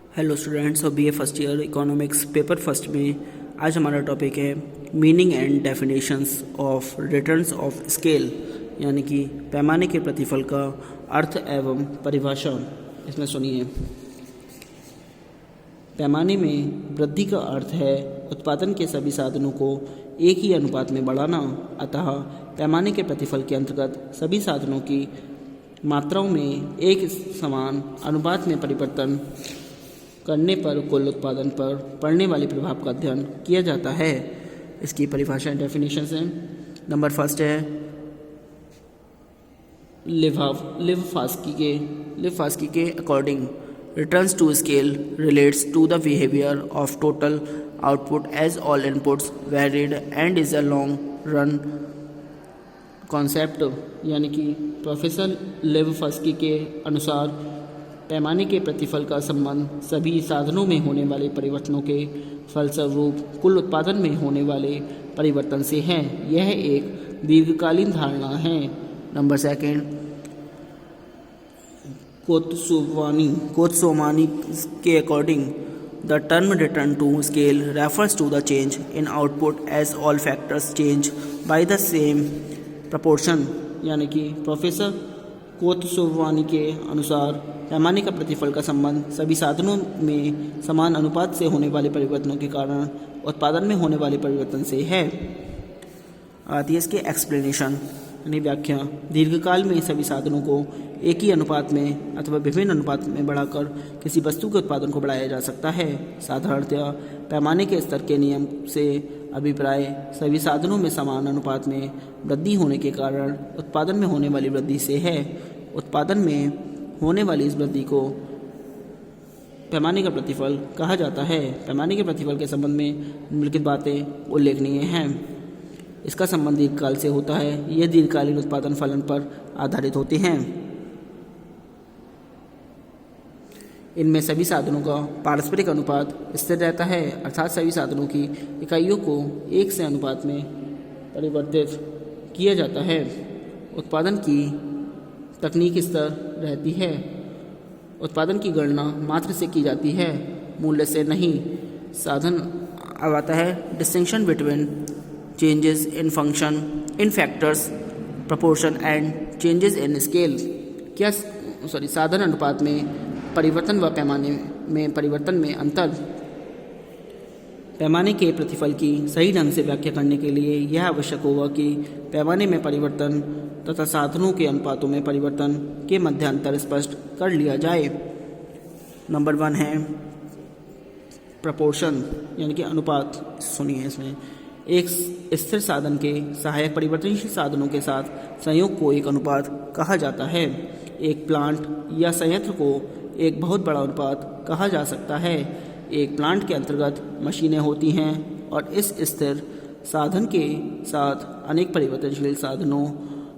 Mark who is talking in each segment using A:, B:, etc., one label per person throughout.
A: Hello students और BA first year economics paper first में आज हमारा टॉपिक है meaning and definitions of returns of scale, यानी कि पैमाने के प्रतिफल का अर्थ एवं परिभाषा। इसमें सुनिए। पैमाने में वृद्धि का अर्थ है उत्पादन के सभी साधनों को एक ही अनुपात में बढ़ाना। अतः पैमाने के प्रतिफल के अंतर्गत सभी साधनों की मात्राओं में एक समान अनुपात में परिवर्तन करने पर कुल उत्पादन पर पड़ने वाले प्रभाव का अध्ययन किया जाता है। इसकी परिभाषा डेफिनेशन है। नंबर फर्स्ट है लिव फास्की के according returns to scale relates to the behaviour of total output as all inputs varied and is a long run concept. यानी कि प्रोफेसर लिव फास्की के अनुसार पैमाने के प्रतिफल का संबंध सभी साधनों में होने वाले परिवर्तनों के फलस्वरूप कुल उत्पादन में होने वाले परिवर्तन से है। यह एक दीर्घकालीन धारणा है। नंबर सेकंड, कोत्सोमानी के according the term return to scale refers to the change in output as all factors change by the same proportion. यानी कि प्रोफेसर कोत्सोवानी के अनुसार पैमाने का प्रतिफल का संबंध सभी साधनों में समान अनुपात से होने वाले परिवर्तनों के कारण उत्पादन में होने वाले परिवर्तन से है। आती है इसके एक्सप्लेनेशन यानी व्याख्या। दीर्घकाल में सभी साधनों को एक ही अनुपात में अथवा विभिन्न अनुपात में बढ़ाकर किसी वस्तु के उत्पादन को बढ़ाया जा सकता है। साधारणतया पैमाने के स्तर के नियम से अभिप्राय सभी साधनों में समान अनुपात में वृद्धि होने के कारण उत्पादन में होने वाली वृद्धि से है। उत्पादन में होने वाली इस वृद्धि को पैमाने का प्रतिफल कहा जाता है। पैमाने के प्रतिफल के संबंध में निम्नलिखित बातें उल्लेखनीय हैं। इसका संबंध दीर्घकाल से होता है। यह दीर्घकालीन उत्पादन फलन पर आधारित होते हैं। इनमें सभी साधनों का पारस्परिक अनुपात स्थिर रहता है, अर्थात सभी साधनों की इकाइयों को एक से अनुपात में परिवर्तित किया जाता है। उत्पादन की तकनीक स्तर रहती है। उत्पादन की गणना मात्रा से की जाती है, मूल्य से नहीं। साधन अब आता है distinction between changes in function in factors proportion and changes in scale. साधन अनुपात में परिवर्तन व पैमाने में परिवर्तन में अंतर। पैमाने के प्रतिफल की सही ढंग से व्याख्या करने के लिए यह आवश्यक होगा कि पैमाने में परिवर्तन तथा साधनों के अनुपातों में परिवर्तन के मध्य अंतर स्पष्ट कर लिया जाए। नंबर 1 है प्रपोर्शन यानी कि अनुपात। सुनिए। इसमें एक स्थिर साधन के सहायक परिवर्तनशील साधनों के साथ संयोग को एक अनुपात कहा जाता है। एक प्लांट या संयंत्र को एक बहुत बड़ा अनुपात कहा जा सकता है। एक प्लांट के अंतर्गत मशीनें होती हैं और इस स्थिर साधन के साथ अनेक परिवर्तनशील साधनों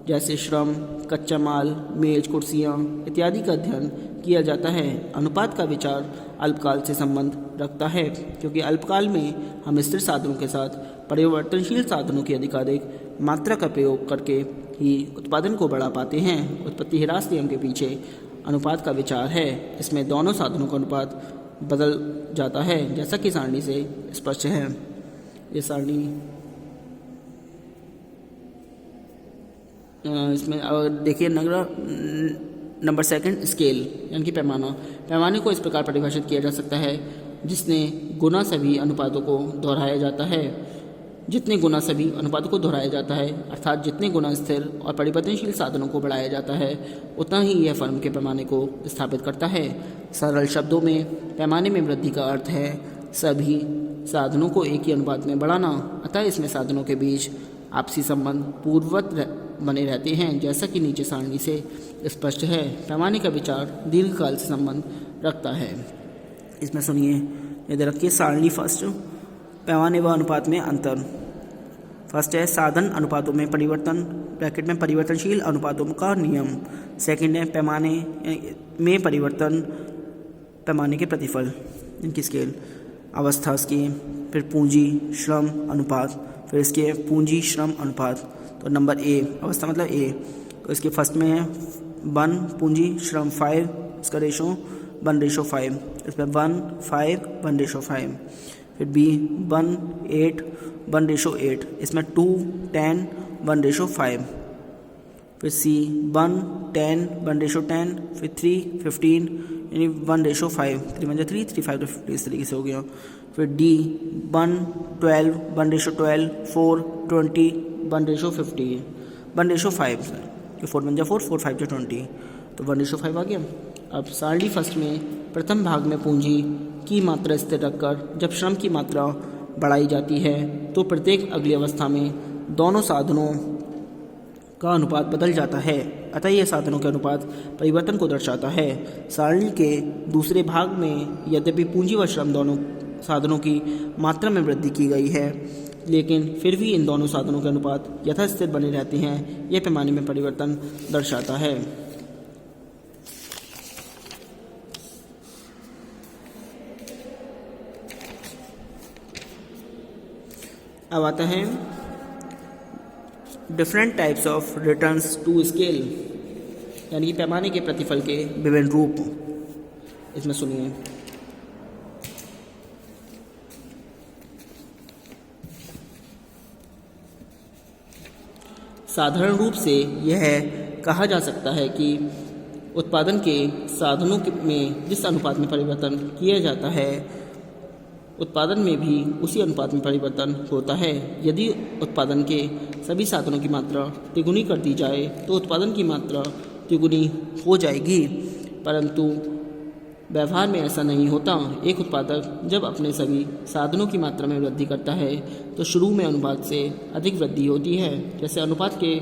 A: जैसे श्रम, कच्चा माल, मेज, कुर्सियाँ इत्यादि का अध्ययन किया जाता है। अनुपात का विचार अल्पकाल से संबंध रखता है, क्योंकि अल्पकाल में हम स्थिर साधनों के साथ परिवर्तनशील साधनों की अधिकाधिक मात्रा का प्रयोग करके ही उत्पादन को बढ़ा पाते हैं। उत्पत्ति ह्रास नियम के पीछे अनुपात का विचार है। इसमें दोनों साधनों का अनुपात बदल जाता है, जैसा कि सारणी से स्पष्ट है। ये सारणी इसमें देखिए। नंबर सेकंड स्केल यानी कि पैमाने को इस प्रकार परिभाषित किया जा सकता है जितने गुना सभी अनुपातों को दोहराया जाता है। अर्थात जितने गुना स्थिर और परिवर्तनशील साधनों को बढ़ाया जाता है उतना ही यह फर्म के पैमाने को स्थापित करता है। सरल शब्दों में पैमाने में वृद्धि का अर्थ है सभी साधनों को एक ही अनुपात में बढ़ाना। अतः इसमें साधनों के बीच आपसी संबंध पूर्ववत बने रहते हैं, जैसा कि नीचे सारणी से स्पष्ट है। पैमाने का विचार दीर्घकाल से संबंध रखता है। इसमें सुनिए, याद रखिए। सारणी फर्स्ट, पैमाने व अनुपात में अंतर। फर्स्ट है साधन अनुपातों में परिवर्तन ब्रैकेट में परिवर्तनशील अनुपातों का नियम। सेकंड है पैमाने में परिवर्तन, पैमाने के प्रतिफल इनकी स्केल अवस्था इसकी, फिर पूंजी श्रम अनुपात, फिर इसके पूंजी श्रम अनुपात। तो नंबर ए अवस्था मतलब ए, तो इसके फर्स्ट में है 1 पूंजी श्रम 5 इसका रेशो, 1:5, इसमें 1 5 1:5। फिर बी 1 8 1:8, इसमें 2 10 1:5। फिर सी 1 10 1:10, फिर 3 15 यानी 1:5, 3 1 3 3 5 50, इस तरीके से हो गया। फिर डी 1 12 1:12, 4 20 1:50 1:5, 4 1 4 4 5 20, तो 1:5 आ गया। अब सारणी फर्स्ट में प्रथम भाग में पूंजी की मात्रा स्थिर रखकर जब श्रम की मात्रा बढ़ाई जाती है तो प्रत्येक अगली अवस्था में दोनों साधनों का अनुपात बदल जाता है, अतः यह साधनों के अनुपात परिवर्तन को दर्शाता है। सारणी के दूसरे भाग में यद्यपि पूंजी व श्रम दोनों साधनों की मात्रा में वृद्धि की गई है, लेकिन फिर भी इन दोनों साधनों के अनुपात यथास्थिर बने रहते हैं। यह पैमाने में परिवर्तन दर्शाता है। अब आता है different types of returns to scale, यानी कि पैमाने के प्रतिफल के विभिन्न रूप। इसमें सुनिए, साधारण रूप से यह कहा जा सकता है कि उत्पादन के साधनों में जिस अनुपात में परिवर्तन किया जाता है उत्पादन में भी उसी अनुपात में परिवर्तन होता है। यदि उत्पादन के सभी साधनों की मात्रा तिगुनी कर दी जाए तो उत्पादन की मात्रा तिगुनी हो जाएगी, परंतु व्यवहार में ऐसा नहीं होता। एक उत्पादक जब अपने सभी साधनों की मात्रा में वृद्धि करता है तो शुरू में अनुपात से अधिक वृद्धि होती है। जैसे अनुपात के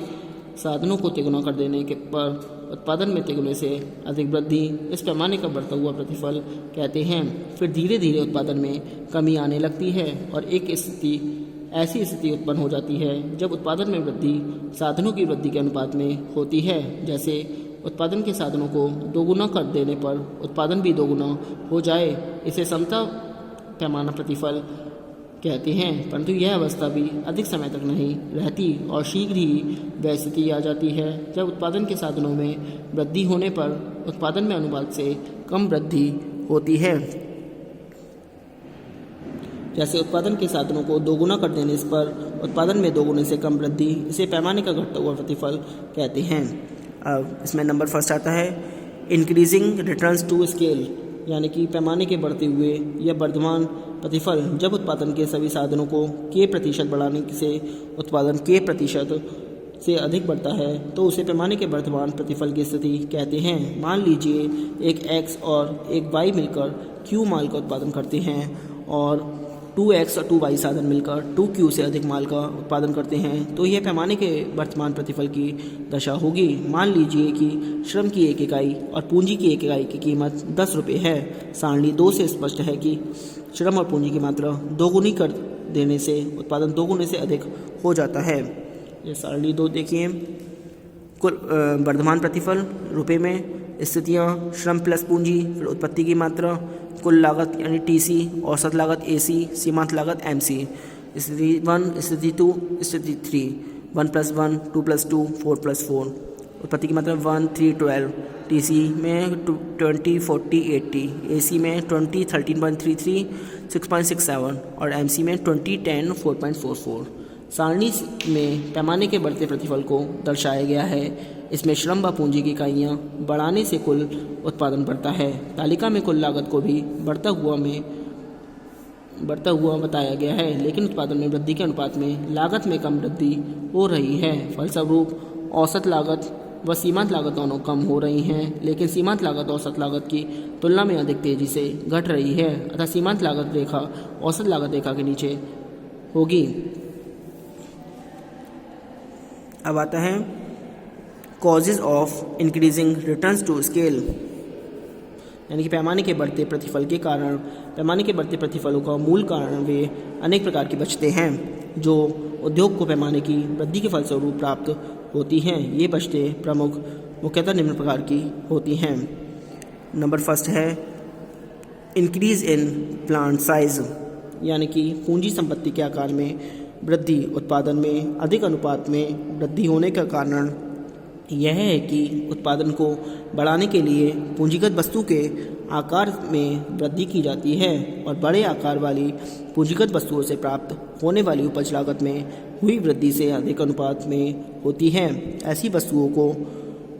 A: साधनों को तिगुना कर देने के पर उत्पादन में तिगुने से अधिक वृद्धि, इस पैमाने का बढ़ता हुआ प्रतिफल कहते हैं। फिर धीरे धीरे उत्पादन में कमी आने लगती है और एक ऐसी स्थिति उत्पन्न हो जाती है जब उत्पादन में वृद्धि साधनों की वृद्धि के अनुपात में होती है। जैसे उत्पादन के साधनों को दोगुना कर देने पर उत्पादन भी दोगुना हो जाए, इसे समता पैमाना प्रतिफल कहते हैं। परंतु यह अवस्था भी अधिक समय तक नहीं रहती और शीघ्र ही वह स्थिति आ जाती है जब उत्पादन के साधनों में वृद्धि होने पर उत्पादन में अनुपात से कम वृद्धि होती है। जैसे उत्पादन के साधनों को दोगुना कर देने पर उत्पादन में दोगुने से कम वृद्धि, इसे पैमाने का घटता हुआ प्रतिफल कहते हैं। अब इसमें नंबर फर्स्ट आता है इंक्रीजिंग रिटर्न्स टू स्केल, यानी कि पैमाने के बढ़ते हुए या वर्धमान प्रतिफल। जब उत्पादन के सभी साधनों को k% बढ़ाने से उत्पादन k% से अधिक बढ़ता है तो उसे पैमाने के वर्धमान प्रतिफल की स्थिति कहते हैं। मान लीजिए एक x और एक y मिलकर q माल का उत्पादन करते हैं और 2x और 2y साधन मिलकर 2q से अधिक माल का उत्पादन करते हैं, तो यह पैमाने के वर्तमान प्रतिफल की दशा होगी। मान लीजिए कि श्रम की एक इकाई और पूंजी की एक इकाई की कीमत 10 रुपये है। सारणी 2 से स्पष्ट है कि श्रम और पूंजी की मात्रा दोगुनी कर देने से उत्पादन दोगुने से अधिक हो जाता है। ये सारणी 2 देखिए, कुल वर्धमान प्रतिफल रुपये में, स्थितियाँ श्रम प्लस पूंजी, फिर उत्पत्ति की मात्रा, कुल लागत यानी TC, औसत लागत AC, सीमांत लागत MC, स्थिति 1 स्थिति 2 स्थिति 3, 1 + 1 2 + 2 4 + 4, उत्पत्ति की मात्रा 1 3 12, TC में 20 40 80, AC में 20 13.33 6.67 और MC में 20 10 4.44। सारणी में पैमाने के बढ़ते प्रतिफल को दर्शाया गया है। इसमें श्रम व पूंजी की इकाइयाँ बढ़ाने से कुल उत्पादन बढ़ता है। तालिका में कुल लागत को भी बढ़ता हुआ बताया गया है, लेकिन उत्पादन में वृद्धि के अनुपात में लागत में कम वृद्धि हो रही है। फलस्वरूप औसत लागत व सीमांत लागत दोनों कम हो रही हैं, लेकिन सीमांत लागत औसत लागत की तुलना में अधिक तेजी से घट रही है, अतः सीमांत लागत रेखा औसत लागत रेखा के नीचे होगी। अब आता है causes of increasing returns to scale, यानी कि पैमाने के बढ़ते प्रतिफल के कारण। पैमाने के बढ़ते प्रतिफलों का मूल कारण वे अनेक प्रकार की बचतें हैं जो उद्योग को पैमाने की वृद्धि के फलस्वरूप प्राप्त होती हैं। ये बचतें मुख्यतः निम्न प्रकार की होती हैं। नंबर फर्स्ट है इंक्रीज इन प्लांट साइज, यानी कि पूंजी संपत्ति के आकार में वृद्धि। उत्पादन में अधिक अनुपात में वृद्धि होने का कारण यह है कि उत्पादन को बढ़ाने के लिए पूंजीगत वस्तु के आकार में वृद्धि की जाती है और बड़े आकार वाली पूंजीगत वस्तुओं से प्राप्त होने वाली उपज लागत में हुई वृद्धि से अधिक अनुपात में होती है। ऐसी वस्तुओं को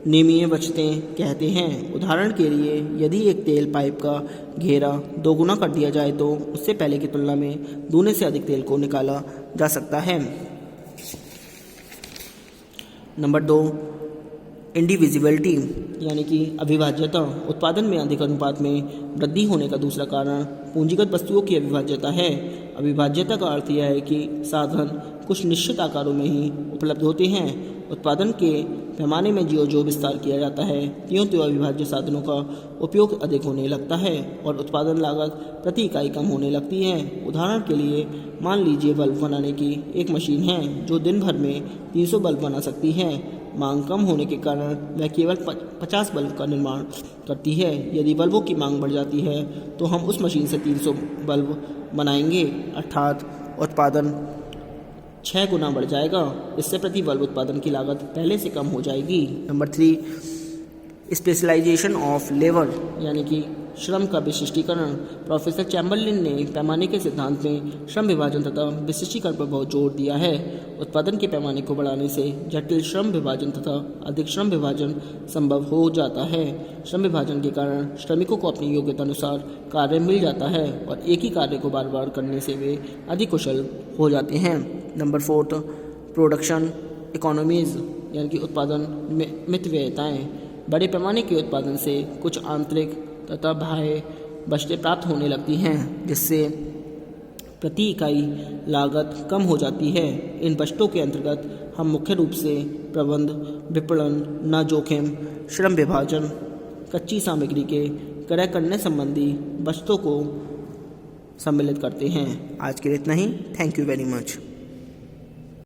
A: नियमीय बचतें कहते हैं। उदाहरण के लिए यदि एक तेल पाइप का घेरा 2 गुना कर दिया जाए तो उससे पहले की तुलना में दूने से अधिक तेल को निकाला जा सकता है। नंबर 2, इंडिविजिबिलिटी यानी कि अविभाज्यता। उत्पादन में अधिक अनुपात में वृद्धि होने का दूसरा कारण पूंजीगत वस्तुओं की अविभाज्यता है। अविभाज्यता का अर्थ यह है कि साधन कुछ निश्चित आकारों में ही उपलब्ध होते हैं। उत्पादन के पैमाने में जो विस्तार किया जाता है त्यों अविभाज्य साधनों का उपयोग अधिक होने लगता है और उत्पादन लागत प्रति इकाई कम होने लगती है। उदाहरण के लिए मान लीजिए बल्ब बनाने की एक मशीन है जो दिन भर में 300 बल्ब बना सकती है। मांग कम होने के कारण वह केवल 50 बल्ब का निर्माण करती है। यदि बल्बों की मांग बढ़ जाती है तो हम उस मशीन से 300 बल्ब बनाएंगे, अर्थात उत्पादन 6 गुना बढ़ जाएगा। इससे प्रति बल्ब उत्पादन की लागत पहले से कम हो जाएगी। नंबर 3, स्पेशलाइजेशन ऑफ लेबर यानी कि श्रम का विशिष्टीकरण। प्रोफेसर चैम्बरलिन ने पैमाने के सिद्धांत में श्रम विभाजन तथा विशिष्टीकरण पर बहुत जोर दिया है। उत्पादन के पैमाने को बढ़ाने से जटिल श्रम विभाजन तथा अधिक श्रम विभाजन संभव हो जाता है। श्रम विभाजन के कारण श्रमिकों को अपनी योग्यता अनुसार कार्य मिल जाता है और एक ही कार्य को बार बार करने से वे अधिक कुशल हो जाते हैं। नंबर 4, प्रोडक्शन इकोनॉमीज यानी कि उत्पादन मितव्ययताएँ। बड़े पैमाने के उत्पादन से कुछ आंतरिक तथा बाह्य बचतें प्राप्त होने लगती हैं जिससे प्रति इकाई लागत कम हो जाती है। इन बचतों के अंतर्गत हम मुख्य रूप से प्रबंध, विपणन, न जोखिम, श्रम विभाजन, कच्ची सामग्री के क्रय करने संबंधी बचतों को सम्मिलित करते हैं। आज के लिए इतना ही। Thank you very much.